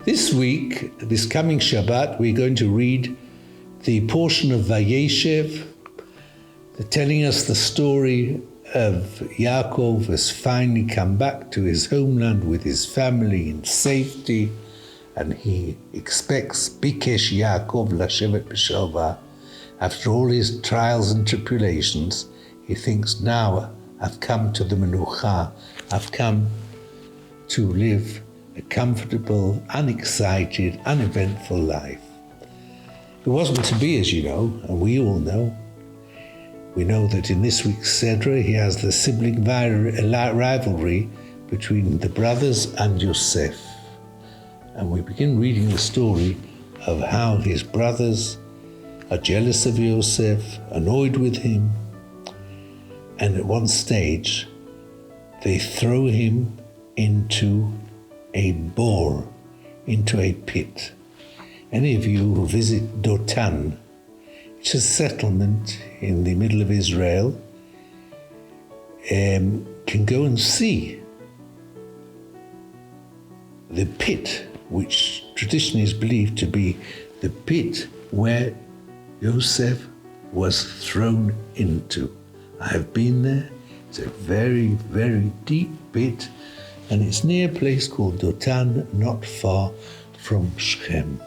This week, this coming Shabbat, we're going to read the portion of vayeshev, telling us the story of Yaakov has finally come back to his homeland with his family in safety, and he expects Bikesh Yaakov Lashevet B'Shalva. After all his trials and tribulations, he thinks, now I've come to the Menucha, I've come to live a comfortable, unexcited, uneventful life. It wasn't to be, as you know, and we all know. We know that in this week's Sedra, he has the sibling rivalry between the brothers and Yosef. And we begin reading the story of how his brothers are jealous of Yosef, annoyed with him, and at one stage, they throw him into a bore, into a pit. Any of you who visit Dotan, which is a settlement in the middle of Israel, can go and see the pit, which traditionally is believed to be the pit where Yosef was thrown into. I have been there. It's a very, very deep pit, and it's near a place called Dotan, not far from Shechem.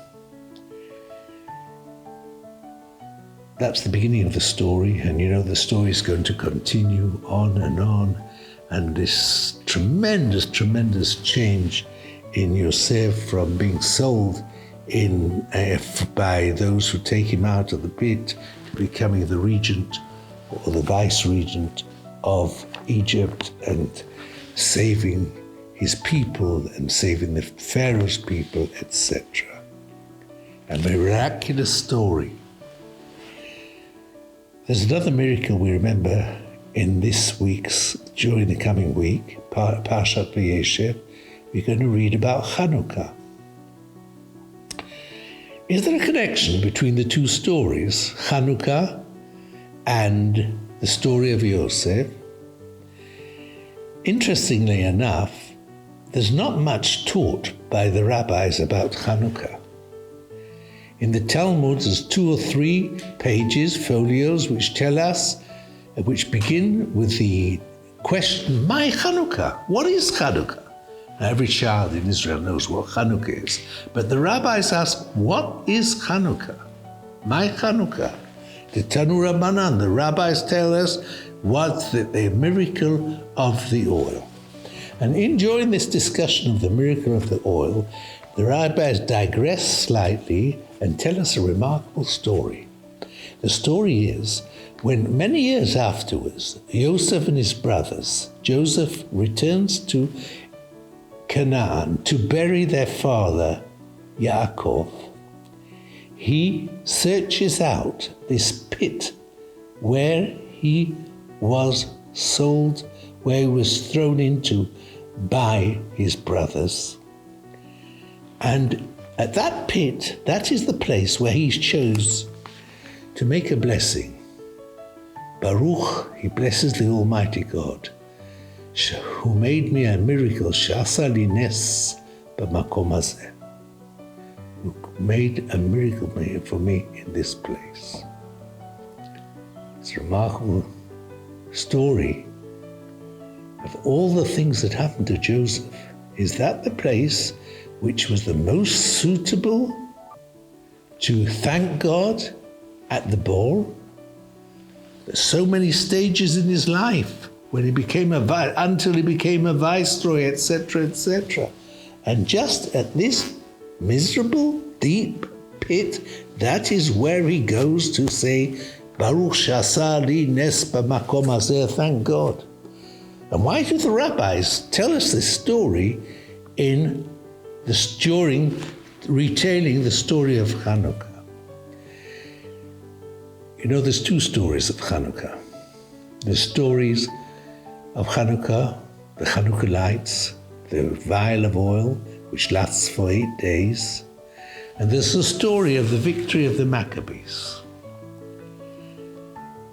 That's the beginning of the story, and you know the story is going to continue on, and this tremendous, tremendous change in Yosef from being sold by those who take him out of the pit to becoming the regent or the vice-regent of Egypt and saving his people and saving the Pharaoh's people, etc. A miraculous story. There's another miracle we remember in this week's, during the coming week, Parshat vayeshev. We're going to read about Hanukkah. Is there a connection between the two stories, Hanukkah and the story of Yosef? Interestingly enough, there's not much taught by the rabbis about Hanukkah. In the Talmud, there's 2 or 3 pages, folios, which tell us, which begin with the question, "My Hanukkah, what is Hanukkah?" Now, every child in Israel knows what Hanukkah is, but the rabbis ask, what is Hanukkah? My Hanukkah. The Tanu Rabbanan, the rabbis tell us what's the miracle of the oil. And during this discussion of the miracle of the oil, the rabbis digress slightly and tell us a remarkable story. The story is, when many years afterwards, Yosef and his brothers, Joseph returns to Canaan to bury their father, Yaakov, he searches out this pit where he was sold, where he was thrown into by his brothers. And at that pit, that is the place where he chose to make a blessing. Baruch, he blesses the Almighty God, who made me a miracle, Sh'asa li nes b'makom hazeh, who made a miracle for me in this place. It's a remarkable story of all the things that happened to Joseph. Is that the place which was the most suitable to thank God at the ball? There's so many stages in his life when he became until he became a viceroy, etc., etc. And just at this miserable, deep pit, that is where he goes to say, Baruch Sh'asa li nes b'makom hazeh, thank God. And why do the rabbis tell us this story during retailing the story of Hanukkah? You know, there's 2 stories of Hanukkah. The stories of Hanukkah, the Hanukkah lights, the vial of oil, which lasts for 8 days. And there's the story of the victory of the Maccabees.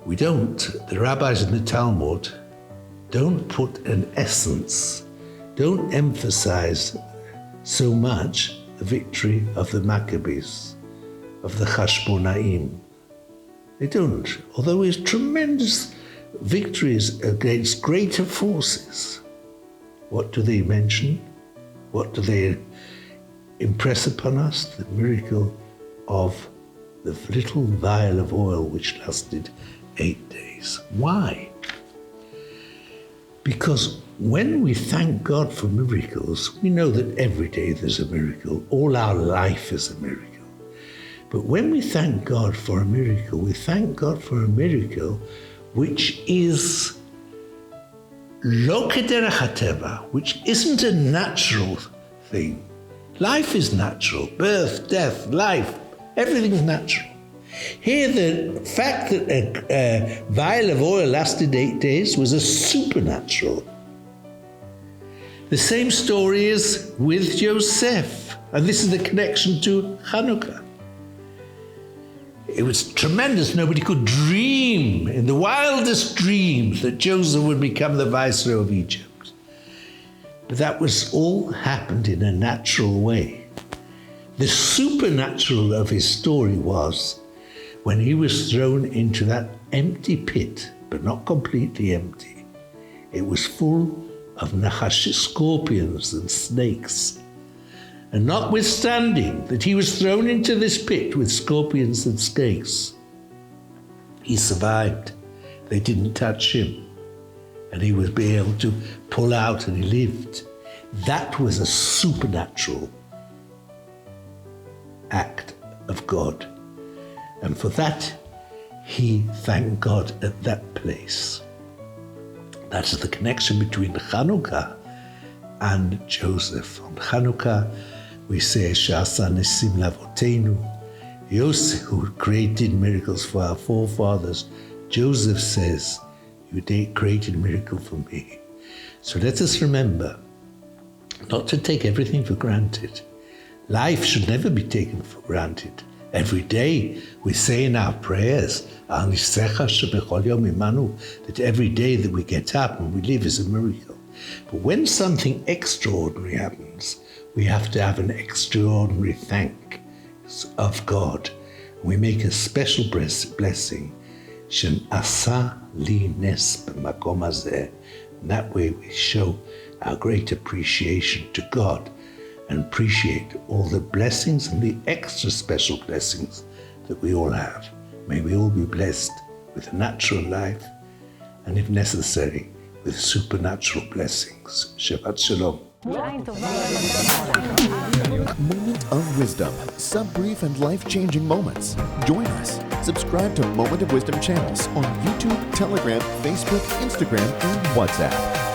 The rabbis in the Talmud don't put an essence, don't emphasize so much the victory of the Maccabees, of the Chashmonaim. They don't. Although it's tremendous victories against greater forces, what do they mention? What do they impress upon us? The miracle of the little vial of oil which lasted 8 days. Why? Because when we thank God for miracles, we know that every day there's a miracle. All our life is a miracle. But when we thank God for a miracle, we thank God for a miracle which is lo kederech hateva, which isn't a natural thing. Life is natural. Birth, death, life, everything's natural. Here, the fact that a vial of oil lasted 8 days was a supernatural. The same story is with Joseph, and this is the connection to Hanukkah. It was tremendous. Nobody could dream in the wildest dreams that Joseph would become the viceroy of Egypt. But that was all happened in a natural way. The supernatural of his story was when he was thrown into that empty pit, but not completely empty. It was full of nachash, scorpions and snakes. And notwithstanding that he was thrown into this pit with scorpions and snakes, he survived. They didn't touch him. And he was able to pull out and he lived. That was a supernatural act of God. And for that, he thanked God at that place. That's the connection between Hanukkah and Joseph. On Hanukkah, we say, Sha'asa Nesim Lavotenu. Yosef, who created miracles for our forefathers, Joseph says, you created a miracle for me. So let us remember not to take everything for granted. Life should never be taken for granted. Every day we say in our prayers, that every day that we get up and we live is a miracle. But when something extraordinary happens, we have to have an extraordinary thank of God. We make a special blessing. Asa li nes b'makom hazeh. And that way we show our great appreciation to God and appreciate all the blessings and the extra special blessings that we all have. May we all be blessed with a natural life and, if necessary, with supernatural blessings. Shabbat Shalom. Moment of Wisdom, sub-brief and life-changing moments. Join us. Subscribe to Moment of Wisdom channels on YouTube, Telegram, Facebook, Instagram, and WhatsApp.